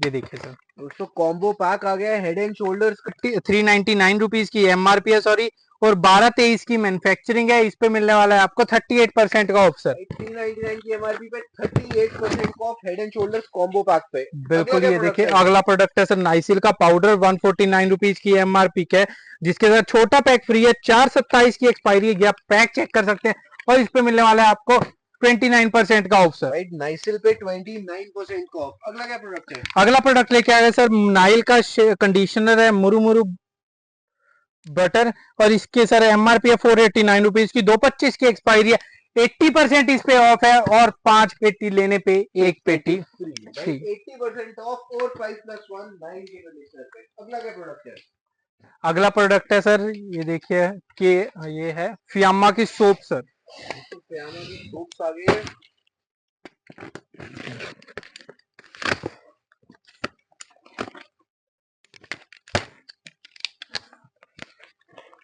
Speaker 2: ये देखिए सर
Speaker 1: दोस्तों कॉम्बो पैक आ गया है हेड एंड शोल्डर्स।
Speaker 2: 399 रुपीज की एमआरपी है सॉरी और 12/23 की मैन्युफैक्चरिंग है। इस पे मिलने वाला है आपको 38% का ऑफ सर।
Speaker 1: 399 की एमआरपी पे 38% का of head and shoulders combo pack पे।
Speaker 2: बिल्कुल, ये देखिए अगला प्रोडक्ट है सर नाइसिल का पाउडर, 149 रुपीज की एमआरपी का है, जिसके साथ छोटा पैक फ्री है, 4/27 की एक्सपायरी है। आप पैक चेक कर सकते हैं और इस पे मिलने वाला है आपको 29% का ऑफ सर।
Speaker 1: नाइसिल पे 29% का ऑफ। अगला क्या प्रोडक्ट है?
Speaker 2: अगला प्रोडक्ट लेके आया सर नाइल का कंडीशनर है, मुरु मुरु बटर और इसके सर एमआरपी है 489 रुपीज की, 2/25 की एक्सपायरी है, 80% इस पे ऑफ है और 5 पेटी लेने पे 1 पेटी फ्री।
Speaker 1: 80% ऑफ और 5+1 9 के कंडीशनर पे। अगला क्या प्रोडक्ट है?
Speaker 2: अगला प्रोडक्ट है सर, ये देखिए कि ये है फियामा की सोप सर।
Speaker 1: तो फियामा की सोप्स आ गई है।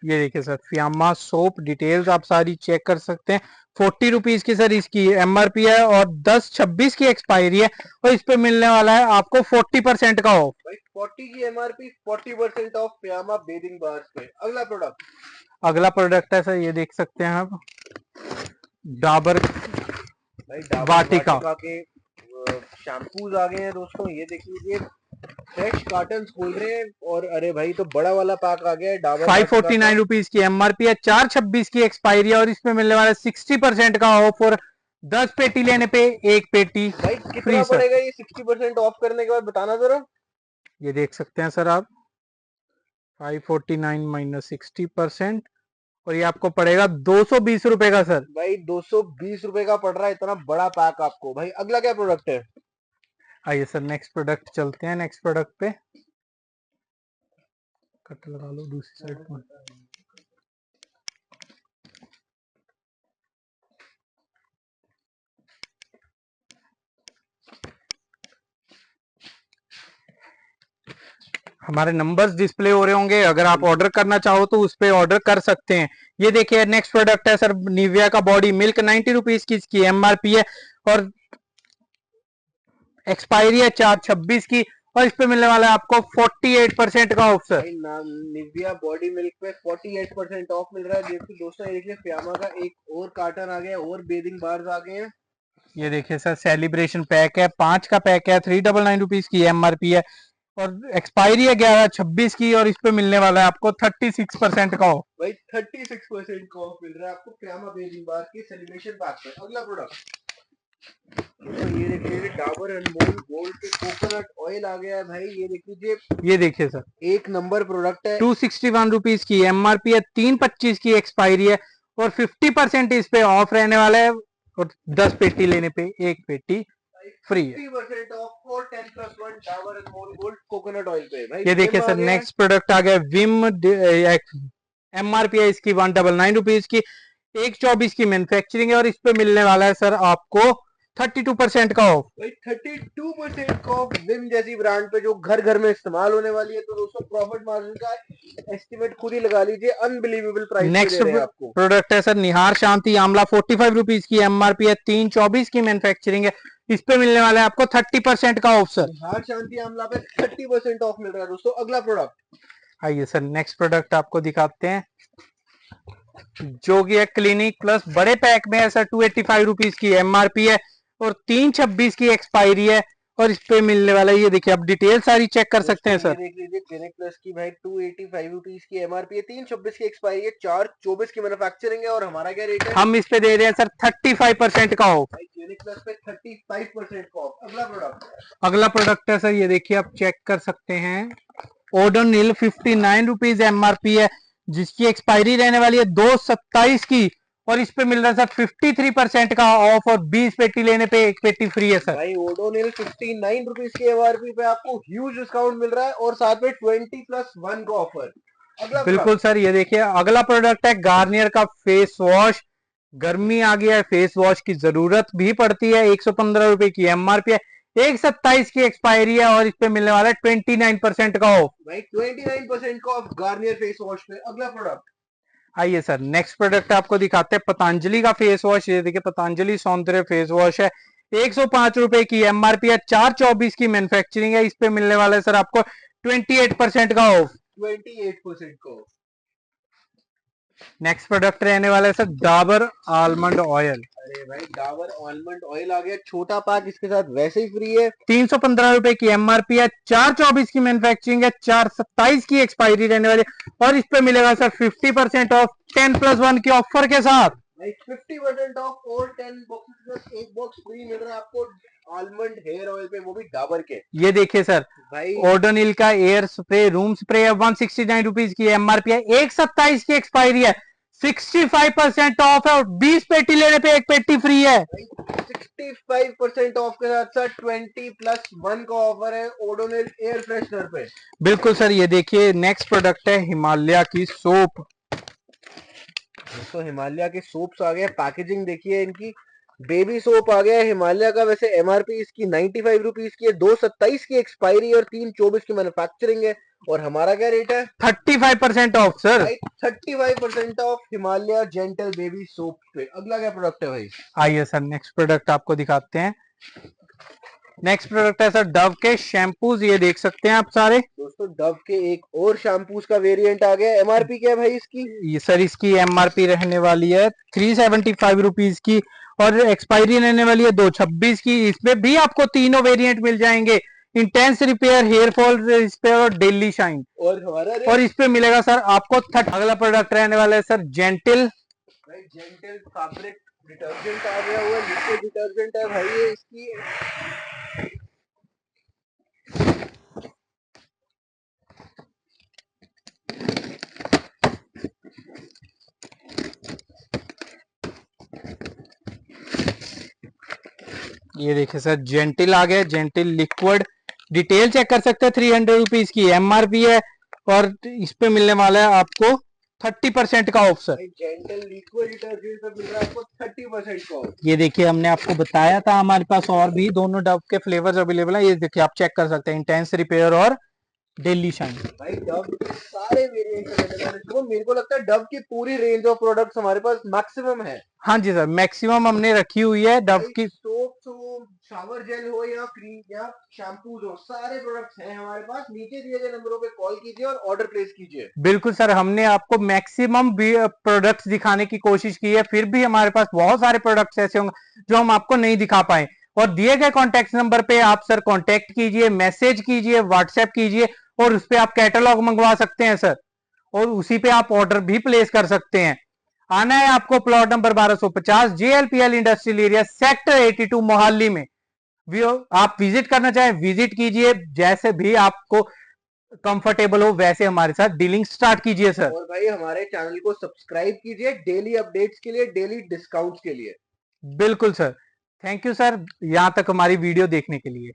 Speaker 2: ये देखिए सर फियामा सोप, डिटेल्स आप सारी चेक कर सकते हैं। 40 रुपीज की सर इसकी एमआरपी है और 10/26 की एक्सपायरी है और इस पे मिलने वाला है आपको 40% का ऑफ।
Speaker 1: भाई 40 की MRP 40% of Fiama bathing bars पे। अगला प्रोडक्ट?
Speaker 2: अगला प्रोडक्ट है सर, ये देख सकते हैं आप डाबर वाटिका
Speaker 1: के शैम्पूज आ गए हैं दोस्तों, ये देख लीजिए। फ्रेश कार्टन खोल रहे हैं और अरे भाई तो बड़ा वाला पैक आ गया है डाबर
Speaker 2: 549 रुपीज की एमआरपी है, 4/26 की एक्सपायरी है और इसमें मिलने वाला 60% का ऑफ और 10 पेटी लेने पे 1 पेटी
Speaker 1: भाई कितना पड़ेगा ये 60% ऑफ करने के बाद, बताना जरा।
Speaker 2: ये देख सकते हैं सर आप 549 माइनस 60% और ये आपको पड़ेगा 220 रुपए का सर।
Speaker 1: भाई 220 रुपए का पड़ रहा है इतना बड़ा पैक आपको। भाई अगला क्या प्रोडक्ट है?
Speaker 2: आइए सर नेक्स्ट प्रोडक्ट चलते हैं, नेक्स्ट प्रोडक्ट पे कट लगा लो दूसरी साइड पर। हमारे नंबर्स डिस्प्ले हो रहे होंगे, अगर आप ऑर्डर करना चाहो तो उस पर ऑर्डर कर सकते हैं। ये देखिए नेक्स्ट प्रोडक्ट है सर निविया का बॉडी मिल्क, 90 रुपीज की इसकी एमआरपी है और एक्सपायरी है 4/26 की और इस पे मिलने वाला है आपको 48% का of sir.
Speaker 1: Nivea body milk पे 48% ऑफ मिल रहा है। देखिए दोस्तों, देखिए फियामा का एक और कार्टन आ गया और बेदिंग बार्स आ गए हैं।
Speaker 2: ये देखिए सर सेलिब्रेशन पैक है, 5 का पैक है, 399 रुपीज की एमआरपी है और एक्सपायरी है 11/26 की और इस पे मिलने वाला है आपको 36% का ऑफ।
Speaker 1: भाई 36% का ऑफ मिल रहा है आपको फियामा बेदिंग बार की सेलिब्रेशन पैक पे। अगला प्रोडक्ट? तो ये देख लीजिए डाबर अनमोल गोल्ड के कोकोनट ऑयल आ गया है भाई, ये देख लीजिए
Speaker 2: ये देखिए सर,
Speaker 1: एक नंबर प्रोडक्ट है।
Speaker 2: 261 रुपीज की एमआरपी है, 325 की एक्सपायरी है और 50% इस पे ऑफ रहने वाला है और 10 पेटी लेने पे एक पेटी फ्री है।
Speaker 1: 50% ऑफ और 10+1 डाबर अनमोल गोल्ड कोकोनट ऑयल पे भाई।
Speaker 2: ये देखिए
Speaker 1: विम आ
Speaker 2: सर,
Speaker 1: गया है।
Speaker 2: नेक्स्ट प्रोडक्ट आ गया विम, एमआरपी है इसकी 199 रुपीज की, 124 की मैन्युफैक्चरिंग है और इस पे मिलने वाला है सर आपको 32% का ऑफ।
Speaker 1: भाई 32% ऑफ विम जैसी ब्रांड पे जो घर घर में इस्तेमाल होने वाली है, तो दोस्तों प्रॉफिट मार्जिन का एस्टिमेट खुद ही लगा लीजिए, अनबिलीवेबल प्राइस पे दे
Speaker 2: नेक्स्ट
Speaker 1: रहे हैं आपको।
Speaker 2: प्रोडक्ट है सर निहार शांति आंवला, 45 रुपीज की एमआरपी है, 324 की मैन्युफैक्चरिंग है, इस पे मिलने वाला है आपको 30% का ऑफ सर।
Speaker 1: निहार शांति आमला पे 30% ऑफ मिल रहा है दोस्तों। अगला प्रोडक्ट
Speaker 2: आइए सर, नेक्स्ट प्रोडक्ट आपको दिखाते हैं जो कि है क्लिनिक प्लस, बड़े पैक में है सर, 285 रुपीज की एमआरपी है और 326 की एक्सपायरी है और इस पे मिलने वाला है, ये देखिए आप डिटेल सारी चेक कर सकते हैं
Speaker 1: दोस्तों,
Speaker 2: सर।
Speaker 1: ये देख लीजिए क्लिनिक प्लस की भाई 285 रुपीज की एमआरपी है, 326 की एक्सपायरी है, 424 की मैन्युफैक्चरिंग है और हमारा क्या रेट है?
Speaker 2: हम इस पे दे रहे हैं सर 35% का ऑफ।
Speaker 1: भाई क्लिनिक प्लस पे 35% का ऑफ। अगला प्रोडक्ट
Speaker 2: अगला प्रोडक्ट है सर, ये देखिए आप चेक कर सकते हैं, ओडोनिल 59 रुपीज एमआरपी है जिसकी एक्सपायरी रहने वाली है 2/27 की और इस पे मिल रहा है सर 53% का ऑफ और 20 पेटी लेने पे एक पेटी फ्री है सर।
Speaker 1: भाई ओडोनिल 59 रुपीज की एमआरपी पे आपको ह्यूज डिस्काउंट मिल रहा है और साथ में 20+1 का ऑफर। अगला
Speaker 2: बिल्कुल सर, ये देखिए अगला प्रोडक्ट है गार्नियर का फेस वॉश। गर्मी आ गया है, फेस वॉश की जरूरत भी पड़ती है, 115 रुपए की एमआरपी है, 1/27 की एक्सपायरी है और इस पे मिलने वाला है 29% का ऑफ।
Speaker 1: भाई 29% का ऑफ गार्नियर फेस वॉश पे। अगला प्रोडक्ट
Speaker 2: आइए सर, नेक्स्ट प्रोडक्ट आपको दिखाते हैं पतंजलि का फेस वॉश। ये देखिए पतंजलि सौंदर्य फेस वॉश है, 105 रुपए की एमआरपी है, 424 की मैन्युफैक्चरिंग है, इस पे मिलने वाला है सर आपको 28% का ऑफ।
Speaker 1: 28% का ऑफ।
Speaker 2: नेक्स्ट प्रोडक्ट रहने वाला है सर डाबर आलमंड ऑयल,
Speaker 1: अरे भाई डाबर आलमंड ऑयल आ गया, छोटा पैक इसके साथ वैसे ही फ्री है।
Speaker 2: 315 रुपए की एमआरपी है, 424 की मैन्युफैक्चरिंग है, 427 की एक्सपायरी रहने वाली है और इस पे मिलेगा सर 50% ऑफ 10+1 के ऑफर के साथ।
Speaker 1: भाई 50% ऑफ और 10 बॉक्सेस में एक बॉक्स फ्री मिल रहा है आपको आलमंड हेयर ऑयल पे, वो भी डाबर के।
Speaker 2: ये देखिए सर,
Speaker 1: भाई
Speaker 2: ओडोनिल का एयर स्प्रे रूम स्प्रे है, 169 रुपीज की एमआरपी है, 1/27 की एक्सपायरी है, 65% ऑफ है और 20 पेटी लेने पे एक पेटी फ्री है।
Speaker 1: 65% ऑफ के साथ साथ 20+1 का ऑफर है ओडोनिल एयर फ्रेशनर पे।
Speaker 2: बिल्कुल सर, ये देखिए नेक्स्ट प्रोडक्ट है हिमालय की सोप।
Speaker 1: दोस्तों हिमालय के सोप्स आ गए, पैकेजिंग देखिए इनकी, बेबी सोप आ गया है हिमालय का। वैसे एमआरपी इसकी 95 रुपीज की है, 2/27 की एक्सपायरी और 3/24 की मैन्युफैक्चरिंग है और हमारा क्या रेट है?
Speaker 2: 35% ऑफ सर।
Speaker 1: भाई 35% of Himalaya gentle baby soap पे। अगला क्या प्रोडक्ट है भाई?
Speaker 2: आइए सर, नेक्स्ट प्रोडक्ट आपको दिखाते हैं। नेक्स्ट प्रोडक्ट है सर डव के शैम्पूज, ये देख सकते हैं आप सारे।
Speaker 1: दोस्तों डव के एक और शैम्पूज का वेरिएंट आ गया। एमआरपी क्या है भाई इसकी?
Speaker 2: ये सर इसकी एमआरपी रहने वाली है 375 रुपीज की और एक्सपायरी रहने वाली है 2/26 की। इसमें भी आपको तीनों वेरिएंट मिल जाएंगे, intense repair, hair fall repair और डेली शाइन।
Speaker 1: और हमारा
Speaker 2: और इस पे मिलेगा सर आपको अगला प्रोडक्ट रहने वाला है सर जेंटिल।
Speaker 1: भाई जेंटल फैब्रिक डिटर्जेंट आ गया हुआ, लिक्विड डिटर्जेंट है भाई ये इसकी।
Speaker 2: ये देखिए सर जेंटिल आ गया, जेंटिल लिक्विड, डिटेल चेक कर सकते हैं, 300 रुपीज की एमआरपी है और इस पे मिलने वाला है आपको 30% का of sir.
Speaker 1: Gentle liquid detergent पे मिल रहा है आपको 30% का ऑफ।
Speaker 2: ये देखिए हमने आपको बताया था हमारे पास और भी दोनों डव के फ्लेवर्स अवेलेबल है, ये देखिए आप चेक कर सकते हैं, इंटेंस रिपेयर और डेली शाइन।
Speaker 1: भाई डव के सारे वेरिएंट अवेलेबल है, तो मेरे को लगता है डव की पूरी रेंज ऑफ प्रोडक्ट्स हमारे पास मैक्सिमम है।
Speaker 2: हाँ जी सर, मैक्सिमम हमने रखी हुई है डव की।
Speaker 1: सोप हो, शावर जेल हो या क्रीम या शैम्पूज हो, सारे प्रोडक्ट्स हैं हमारे पास। नीचे दिए गए नंबरों पे कॉल कीजिए और ऑर्डर प्लेस कीजिए।
Speaker 2: बिल्कुल सर, हमने आपको मैक्सिमम भी प्रोडक्ट्स दिखाने की कोशिश की है, फिर भी हमारे पास बहुत सारे प्रोडक्ट्स ऐसे होंगे जो हम आपको नहीं दिखा पाए। और दिए गए कॉन्टेक्ट नंबर पे आप सर कॉन्टेक्ट कीजिए, मैसेज कीजिए, व्हाट्सएप कीजिए और उस पर आप कैटलॉग मंगवा सकते हैं सर और उसी पे आप ऑर्डर भी प्लेस कर सकते हैं। आना है आपको plot number 1250 JLPL industrial area sector 82 Mohali में। आप विजिट करना चाहें विजिट कीजिए, जैसे भी आपको कंफर्टेबल हो वैसे हमारे साथ डीलिंग स्टार्ट कीजिए सर।
Speaker 1: और भाई हमारे चैनल को सब्सक्राइब कीजिए डेली अपडेट्स के लिए, डेली डिस्काउंट्स के लिए।
Speaker 2: बिल्कुल सर, थैंक यू सर यहाँ तक हमारी वीडियो देखने के लिए।